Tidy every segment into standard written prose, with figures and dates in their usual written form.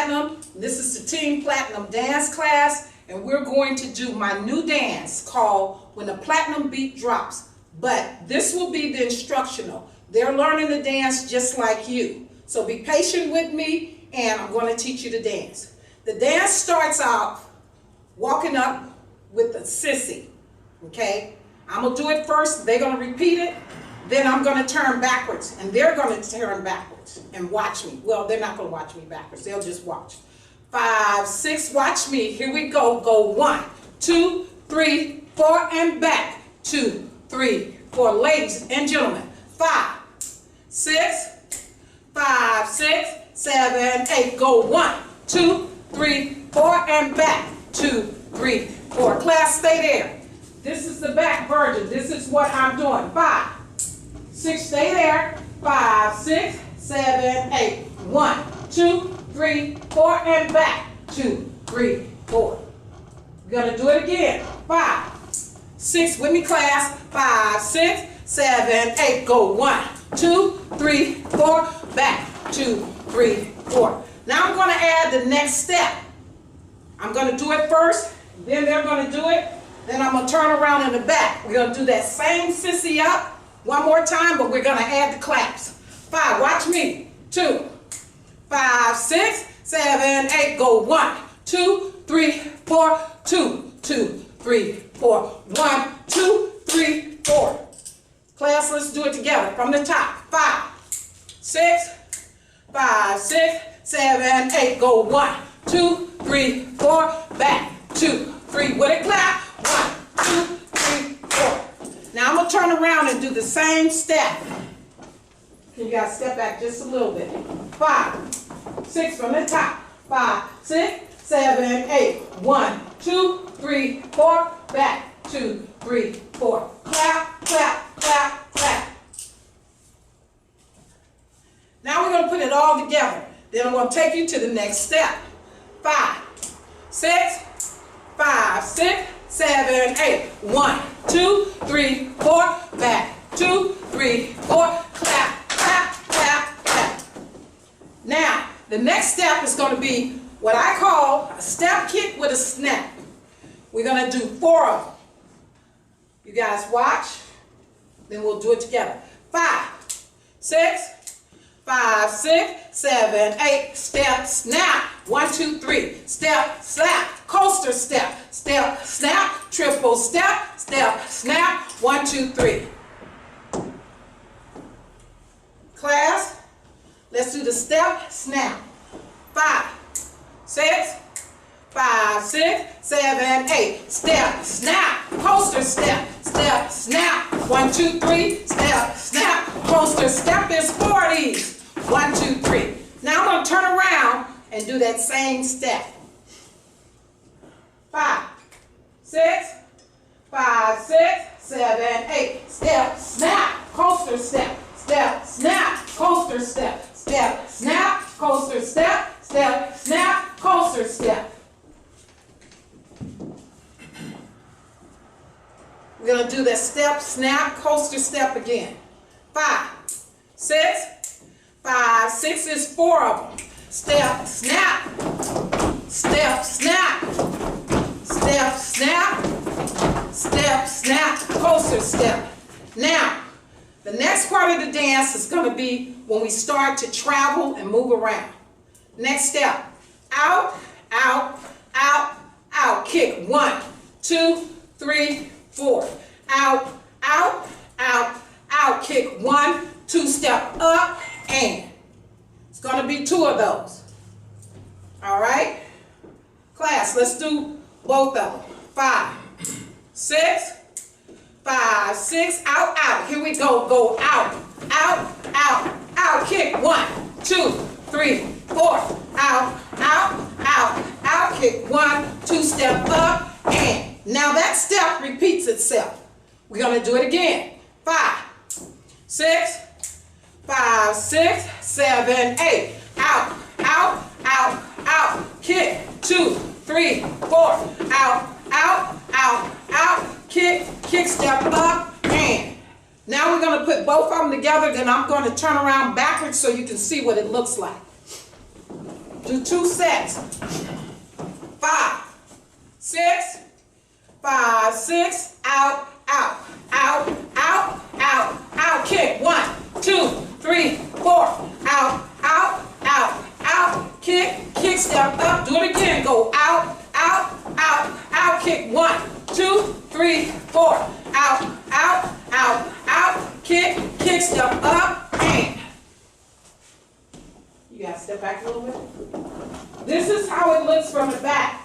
Platinum. This is the Team Platinum dance class, and we're going to do my new dance called When the Platinum Beat Drops. But this will be the instructional. They're learning the dance just like you. So be patient with me, and I'm going to teach you the dance. The dance starts off walking up with the sissy, okay? I'm going to do it first. They're going to repeat it. Then I'm going to turn backwards, and they're going to turn backwards and watch me. Well, they're not going to watch me backwards. They'll just watch. 5, 6, watch me. Here we go. Go 1, 2, 3, 4, and back. 2, 3, 4. Ladies and gentlemen, 5, 6, 5, 6, 7, 8. Go 1, 2, 3, 4, and back. 2, 3, 4. Class, stay there. This is the back version. This is what I'm doing. 5, 6, stay there. 5, 6, 7, 8. 1, 2, 3, 4, and back. 2, 3, 4. We're going to do it again. 5, 6, with me, class. 5, 6, 7, 8. Go 1, 2, 3, 4, back. 2, 3, 4. Now I'm going to add the next step. I'm going to do it first, then they're going to do it, then I'm going to turn around in the back. We're going to do that same sissy up one more time, but we're going to add the claps. 5, watch me. 2, 5, 6, 7, 8. Go 1, 2, 3, 4. 2, 2, 3, 4. 1, 2, 3, 4. Class, let's do it together from the top. 5, 6, 5, 6, 7, 8. Go 1, 2, 3, 4. Back. 2, 3. With a clap. 1, 2, 3, 4. Now I'm going to turn around and do the same step. You got to step back just a little bit. 5, 6 from the top. 5, 6, 7, 8. 1, 2, 3, 4. Back. 2, 3, 4. Clap, clap, clap, clap. Now we're going to put it all together. Then I'm going to take you to the next step. 5, 6, 5, 6, 7, 8. 1, 2, 3, 4. Back. 2, 3, 4. Clap, clap, clap, clap. Now, the next step is going to be what I call a step kick with a snap. We're going to do 4 of them. You guys watch, then we'll do it together. 5, 6, 5, 6, 7, 8. Step, snap. 1, 2, 3. Step, snap. Coaster step. Step, snap. Triple step. Step, snap. 1, 2, 3. Class, let's do the step, snap. 5, 6, 5, 6, 7, 8. Step, snap. Coaster step. Step, snap. 1, 2, 3. Step, snap. Coaster step is 4 of these. 1, 2, 3. Now I'm going to turn around and do that same step. 5, 6, 5, 6, 7, 8. Step, snap. Coaster step. Step, snap. Coaster step. Step, snap. Coaster step. Step, snap. Coaster step. We're going to do that step, snap, coaster step again. 5, 6, 5, 6 is 4 of them. Step, snap, step, snap, step, snap, step, snap, coaster step. Now, the next part of the dance is going to be when we start to travel and move around. Next step, out, out, out, out. Kick 1, 2, 3, 4. Out, out, out, out. Kick 1, 2, step up, and it's going to be 2 of those. All right? Class, let's do both of them. 5, 6, 5, 6, out, out. Here we go. Go out, out, out, out. Kick 1, 2, 3, 4. Out, out, out, out. Kick 1, 2, step up, and now that step repeats itself. We're going to do it again. 5, 6, 5, 6, 7, 8. Out, out, out, out. Kick 2, 3, 4. Out, out, out, out. Kick, kick, step up, and now we're going to put both of them together. Then I'm going to turn around backwards so you can see what it looks like. Do 2 sets. 5, 6, 5, 6, out, out, out, out, out, out, kick. 1, 2, 3, 4, out, out, out, out, kick, kick, step up, do it again, go out, out, out, out, kick. 1, 2, 3, 4, out, out, out, out, kick, kick, step up, and you gotta step back a little bit. This is how it looks from the back.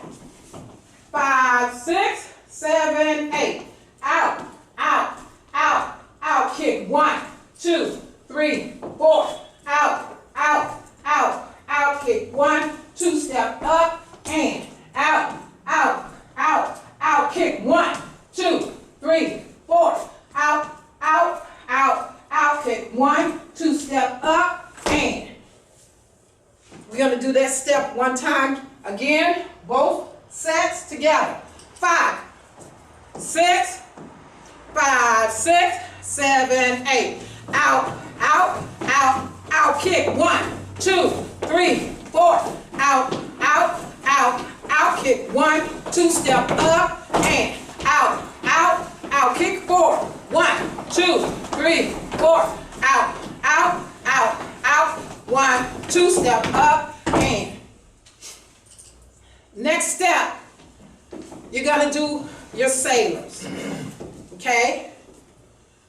5, 6, 7, 8. Out, out, out, out, kick. 1, 2, 3, 4. Out, out, out, out, kick. 1, 2, step up, and out, out, out, out, kick. 1, 2, 3, 4. Out, out, out, out, kick. 1, 2, step up, and we're going to do that step one time again, both sets together. 5, 6, 5, 6, 7, 8. Out, out, out, out, kick. 1, 2, 3, 4. Out, out, out, out, kick. 1, 2, step up, and out, out, out, kick. 4. 1, 2, 3, 4. Out, out, out, out. 1, 2, step up, and next step, you're going to do your sailors, okay?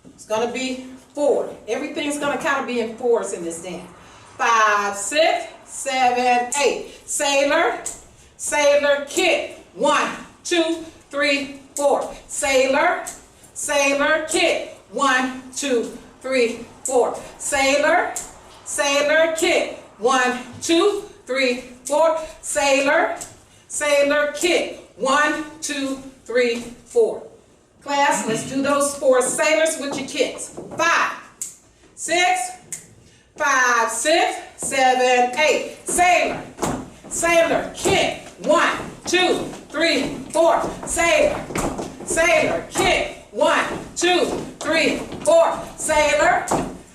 It's going to be 4. Everything's going to kind of be in 4s in this dance. 5, 6, 7, 8. Sailor, sailor, kick. 1, 2, 3, 4. Sailor, sailor, kick. 1, 2, 3, 4. Sailor, sailor, kick. 1, 2, 3, 4. Sailor, sailor, kick. 1, 2, 3, 4. Class, let's do those 4 sailors with your kicks. 5, 6, 5, 6, 7, 8. Sailor, sailor, kick. 1, 2, 3, 4. Sailor, sailor, kick. 1, 2, 3, 4. Sailor,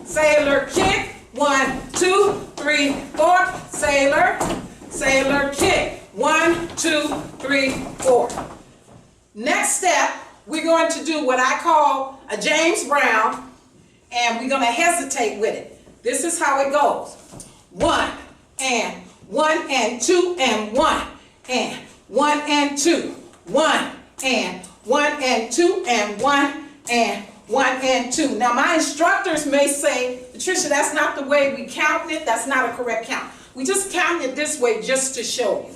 sailor, kick. 1, 2, 3, 4. Sailor, sailor, kick. 1, 2, 3, 4. Next step, we're going to do what I call a James Brown, and we're going to hesitate with it. This is how it goes. 1 and 1 and 2 and 1 and 1 and 2. 1 and 1 and 2 and 1 and 1 and 2. Now my instructors may say, Patricia, that's not the way we count it. That's not a correct count. We just count it this way just to show you.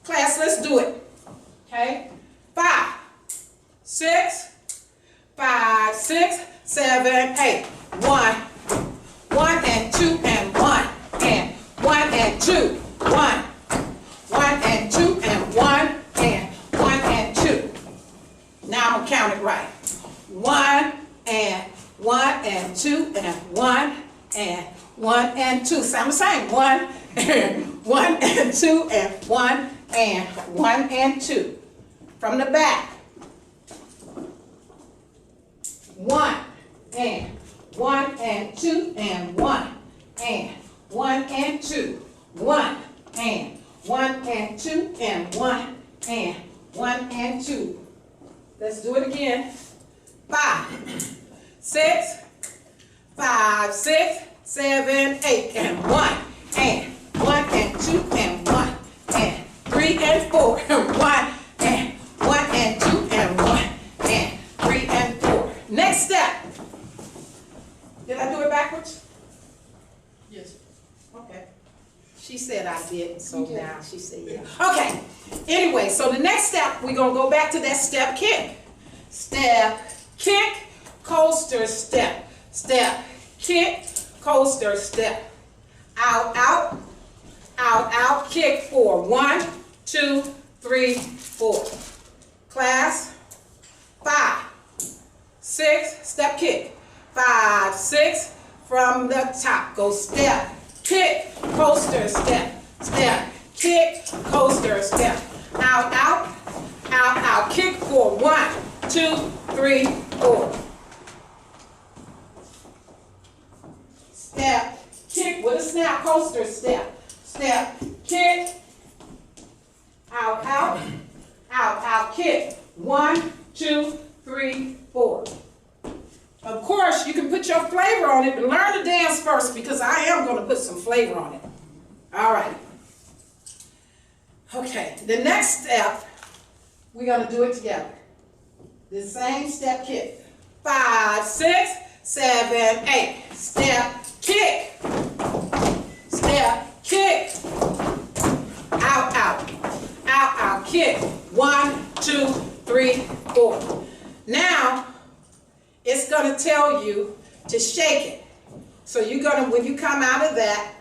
Class, let's do it. Okay? 5, 6, 5, 6, 7, 8. 1, 1 and 2 and 1 and 1 and 2. 1, 1 and 2 and 1 and 1 and 2. Now I'm going to count it right. 1 and 1 and 2 and 1 and 1 and 2. Sound the same. 1 and 1 and 2 and 1 and 1 and 2. From the back. 1 and 1 and 2 and 1 and 1 and 2. 1 and 1 and 2 and 1 and 1 and 2. Let's do it again. 5, 6, 5, 6, 7, 8 and 1 and 1 and 2 and 1 and 3 and 4 and 1 and 1 and 2 and 1 and 3 and 4. Next step. Did I do it backwards? Yes. Okay. She said I did, so now she said yeah. Okay. Anyway, so the next step, we're going to go back to that step kick. Step, kick, coaster, step. Step, kick, coaster, step. Out, out, out, out, kick 4. 1, 2, 3, 4. Class, 5, 6, step kick. 5, 6, from the top. Go step, kick, coaster, step. Step, kick, coaster, step. Out, out, out, out, kick 4. 1, 2, 3, 4. Step, kick with a snap, coaster, step. Step, kick, out, out, out, out, kick. 1, 2, 3, 4. Of course, you can put your flavor on it, but learn the dance first because I am going to put some flavor on it. All right. Okay, the next step, we're going to do it together. The same step kick. 5, 6, 7, 8. Step, kick. Step, kick. Out, out. Out, out, kick. 1, 2, 3, 4. Now, it's going to tell you to shake it. So you're going to, when you come out of that,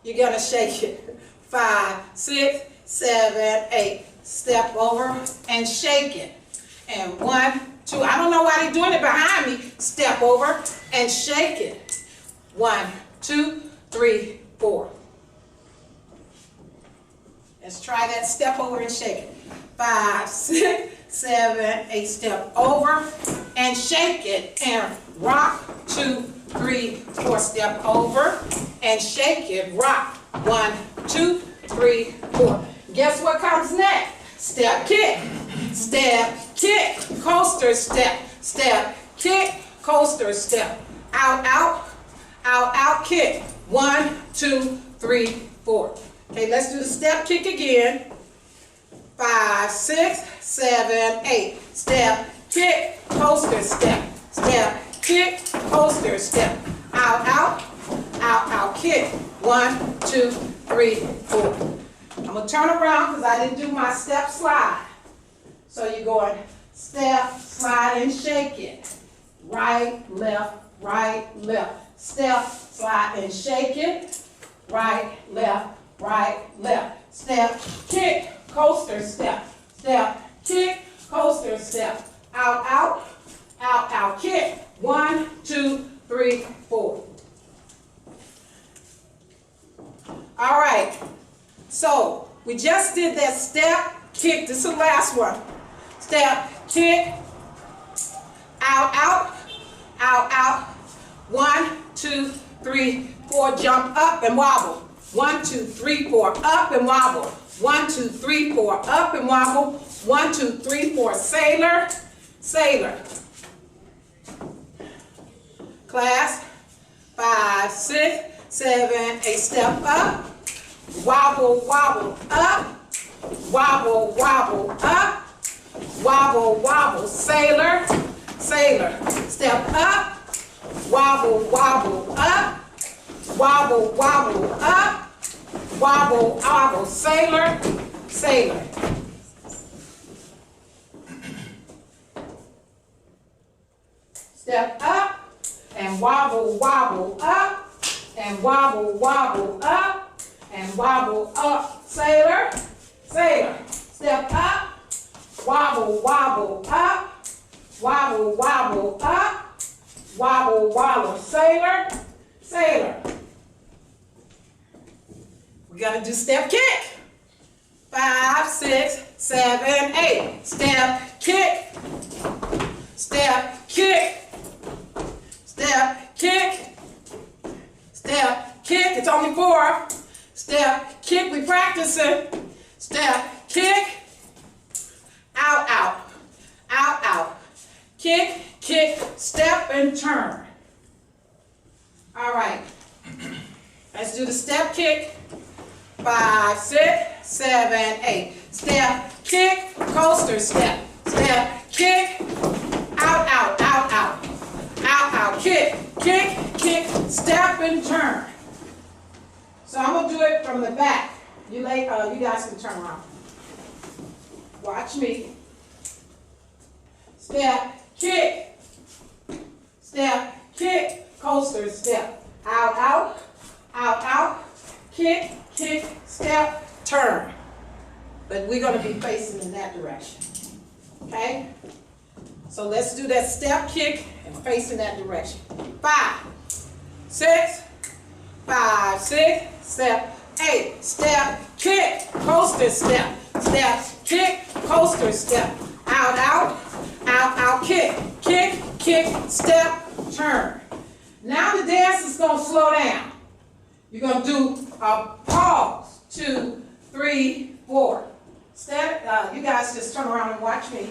you're going to shake it. 5, 6, 7, 8. Step over and shake it. And 1, 2. I don't know why they're doing it behind me. Step over and shake it. 1, 2, 3, 4. Let's try that. Step over and shake it. 5, 6, 7, 8. Step over and shake it. And rock. 2, 3, 4. Step over and shake it. Rock. 1, 2, 3, 4. Guess what comes next? Step, kick. Step, kick. Coaster step. Step, kick. Coaster step. Out, out. Out, out, kick. 1, 2, 3, 4. Okay, let's do the step kick again. 5, 6, 7, 8. Step, kick, coaster step. Step, kick, coaster step. Out, out, out, out, kick. 1, 2, 3, 4. I'm going to turn around because I didn't do my step slide. So you're going step, slide, and shake it. Right, left, step, slide, and shake it. Right, left, step, kick, coaster step. Step, kick, coaster step. Out, out, out, out, kick. 1, 2, 3, 4. All right. So we just did that step, kick. This is the last one. Step, kick, out, out, out, out. 1, 2, 3, 4. Jump up and wobble. 1, 2, 3, 4. Up and wobble. 1, 2, 3, 4. Up and wobble. 1, 2, 3, 4. Sailor, sailor. Class. 5, 6, 7, 8. Step up. Wobble, wobble, up. Wobble, wobble, up. Wobble, wobble, sailor, sailor. Step up. Wobble, wobble, up. Wobble, wobble, up. Wobble, wobble, sailor, sailor. Step up and wobble, wobble, up. And wobble, wobble, up. And wobble up, sailor, sailor. Step up, wobble, wobble, up. Wobble, wobble, up. Wobble, wobble, sailor, sailor. We gotta do step kick. 5, 6, 7, 8. Step kick. Step kick. Step kick. Step kick. It's only 4. Step, kick, we practicing. Step, kick, out, out, out, out. Kick, kick, step, and turn. All right. Let's do the step kick. 5, 6, 7, 8. Step, kick, coaster step. Step, kick, out, out, out, out. Out, out, kick, kick, kick, step, and turn. So I'm going to do it from the back. You guys can turn around. Watch me. Step, kick. Step, kick, coaster step. Out, out, out, out. Kick, kick, step, turn. But we're going to be facing in that direction. Okay? So let's do that step, kick, and face in that direction. 5, 6, 5, 6, step, 8. Step, kick, coaster step. Step, kick, coaster step. Out, out, out, out, kick. Kick, kick, step, turn. Now the dance is going to slow down. You're going to do a pause. 2, 3, 4. Step. You guys just turn around and watch me.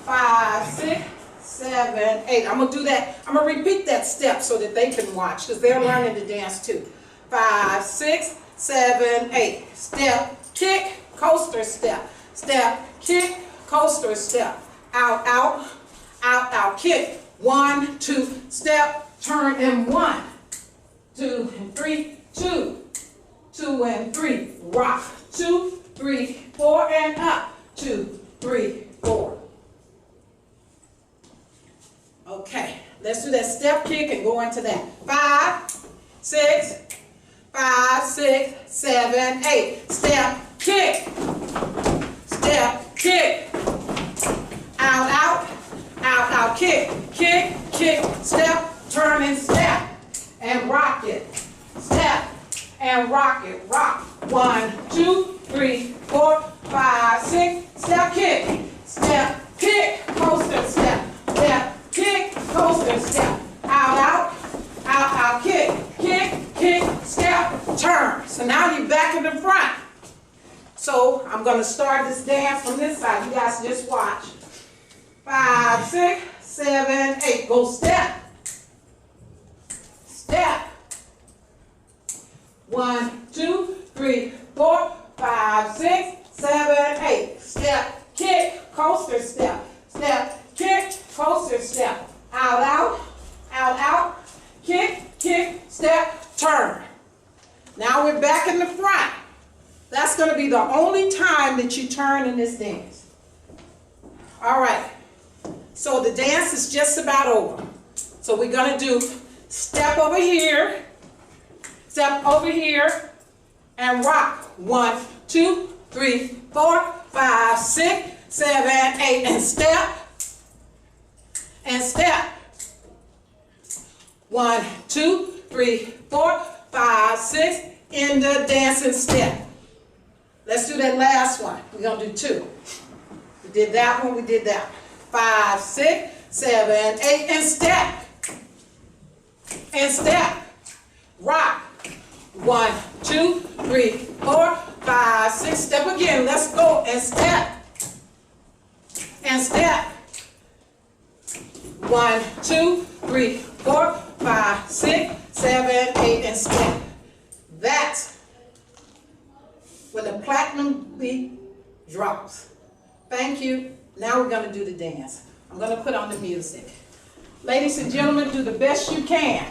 5, 6, 7, 8. I'm going to do that. I'm going to repeat that step so that they can watch because they're learning to dance too. 5, 6, 7, 8. Step, kick, coaster step. Step, kick, coaster step. Out, out, out, out, kick. 1, 2, step, turn, and 1, 2, and 3, 2, 2, and 3, rock, 2, 3, 4, and up, 2, 3, 4. Okay, let's do that step kick and go into that. 5, 6, 5, 6, 7, 8. Step, kick. Step, kick. Out, out, out, out, kick. Kick, kick, step, turn and step. And rock it. Step and rock it. Rock. 1, 2, 3, 4, 5, 6. Step, kick. Step, kick, coaster step. Step, kick, coaster step. Out, out, out, out, kick. Kick, kick, step, turn. So now you're back in the front. So I'm going to start this dance from this side. You guys just watch. 5, 6, 7, 8. Go step. Step. 1, 2, 3, 4, 5, 6, 7, 8. Step, kick, coaster step. Step, kick, coaster step. Out, out, out, out. Kick, kick, step, turn. Now we're back in the front. That's going to be the only time that you turn in this dance. All right. So the dance is just about over. So we're going to do step over here, and rock. 1, 2, 3, 4, 5, 6, 7, 8, and step, and step. 1, 2, 3, 4, 5, 6, in the dancing step. Let's do that last one. We're going to do 2. We did that one, we did that one. 5, 6, 7, 8, and step. And step. Rock. 1, 2, 3, 4, 5, 6. Step again. Let's go. And step. And step. 1, 2, 3, 4, 5, 6, 7, 8, and step. That's when the platinum beat drops. Thank you. Now we're going to do the dance. I'm going to put on the music. Ladies and gentlemen, do the best you can.